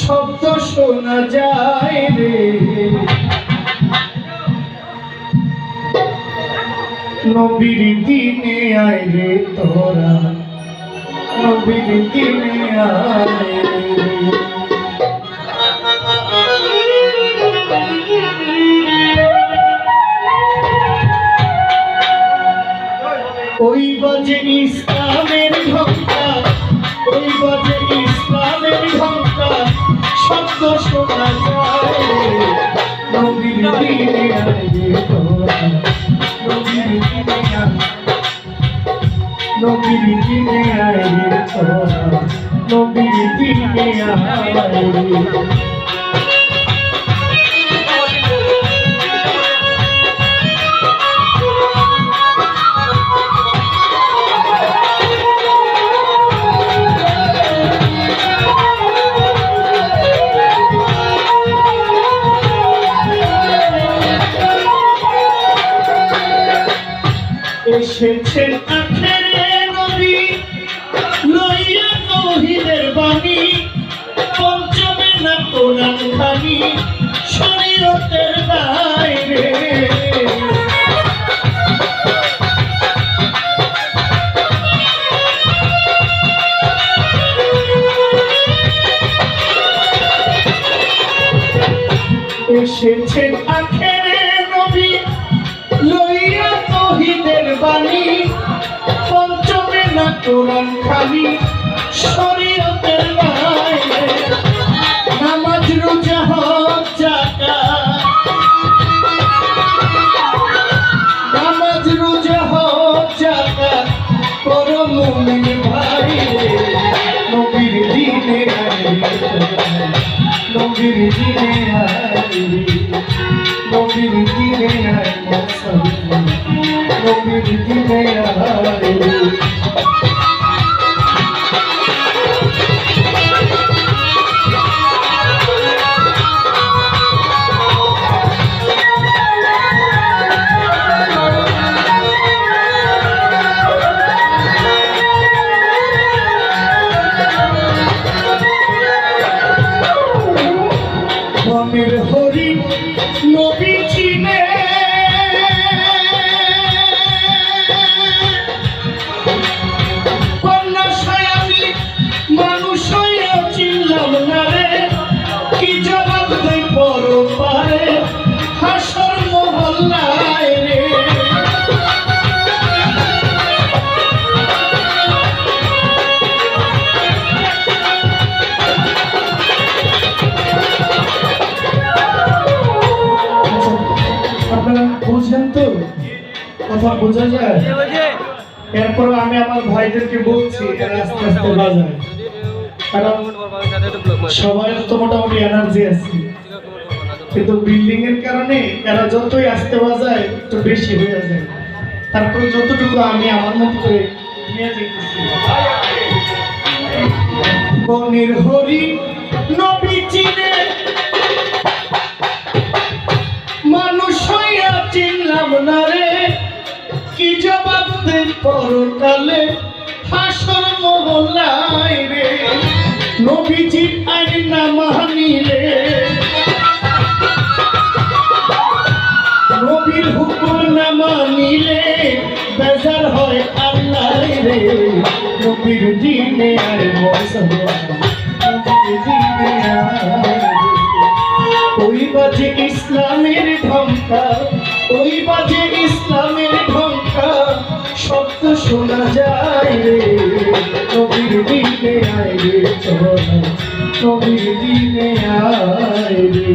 শব্দ শোনা যায় রে, নবীর দিনে আয় রে তোরা, নবীর দিনে আয় রে। ওই বাজে ইসলামের ঘন্টা, ওই বাজে ইসলামের ঘন্টা, শব্দ শোনা যায় রে, নবীর দিনে আয় রে তোরা, নবীর দিনে আয়, নবীর দিনে আয় রে তোরা, নবীর দিনে আয় রে। এসেছেন আখেরে নবী লইয়া তৌহিদের বাণী, পঞ্চমে না কোরআন খানি, শরীয়তের বাইরে। এসেছেন আখেরে নবী লইয়া তৌহিদের বাণী, পঞ্চমে না কোরআন খানি, শরীয়তের বাইরে। নামাজ রোজা হজ যাকাত, নামাজ রোজা হজ যাকাত করো মুমিন ভাই রে, নবীর দিনে আয় রে, নবীর দিনে আয় রে, নবীর দিনে আয় মুসলমান, নবীর দিনে আয় রে। মনের হরি নবী চিনে, কন্যা সায়ামি মানুষ হইয়া চিনলাম না রে, কি জবাব দেই পরপারে হাসর মহল্লায় রে। আপনারা বুঝেন তো, কথা বোঝা যায়? এরপর আমি আমার ভাইদেরকে বলছি এরা আস্তে আস্তে বাজায়, কারণ সবাই তো মোটামুটি এনার্জি আছে, কিন্তু বিল্ডিং এর কারণে এরা যতই আস্তে বাজায় একটু বেশি হয়ে যায়। তারপরে যতটুকু আমি আমার মতো করে নিয়ে যেতেছি। বনির হরি নবী চিনে, মানুষ হইয়া চিনলাম না রে, কি জবাব দেই পরকালে হাসর মহল্লায় রে। নবীজির আইন না মানিলে, নবীর হুকুম না মানিলে বেজার হয় আল্লাহ রে, নবীর দিনে আয় মুসলমান, নবীর দিনে আয়। ওই বাজে ইসলামের ঢঙ্কা, ওই বাজে ইসলামের ঢঙ্কা, শব্দ শোনা যায় রে, নবীর দিনে আয় রে তোরা, নবীর দিনে আয় রে।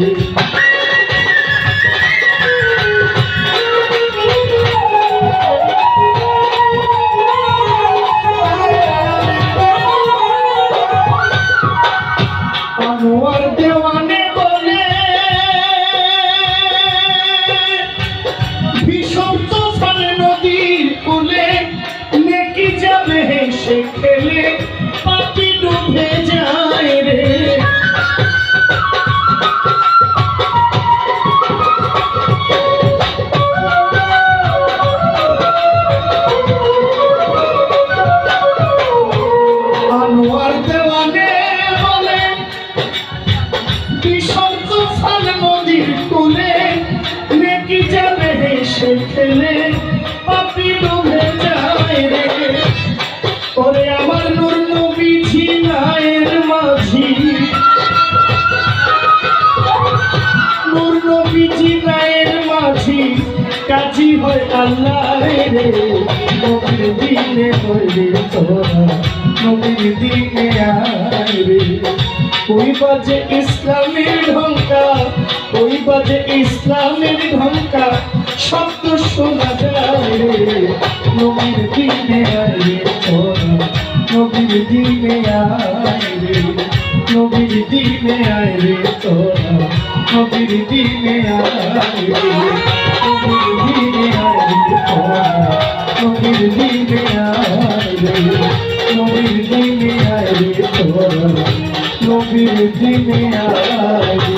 আনোয়ার দেওয়ানে বলে ভীষণ তুফান নদীর কূলে, নেকি যাবে হেসে খেলে পাপি ডুবে যায় রে। আল্লাহ রে নবীর দিনে হইলে তোরা নবীর দিনে আয় রে ওই বাজে ইসলামের ঢঙ্কা ওই বাজে ইসলামের ঢঙ্কা শব্দ শোনা যায় রে নবীর দিনে আয় রে তোরা নবীর দিনে আয় রে নবীর দিনে আয় রে তোরা নবীর দিনে আয় রে নবীর দিনে আয় রে তোরা নবীর দিনে আয় রে নবীর দিনে আয় রে তোরা নবীর দিনে আয় রে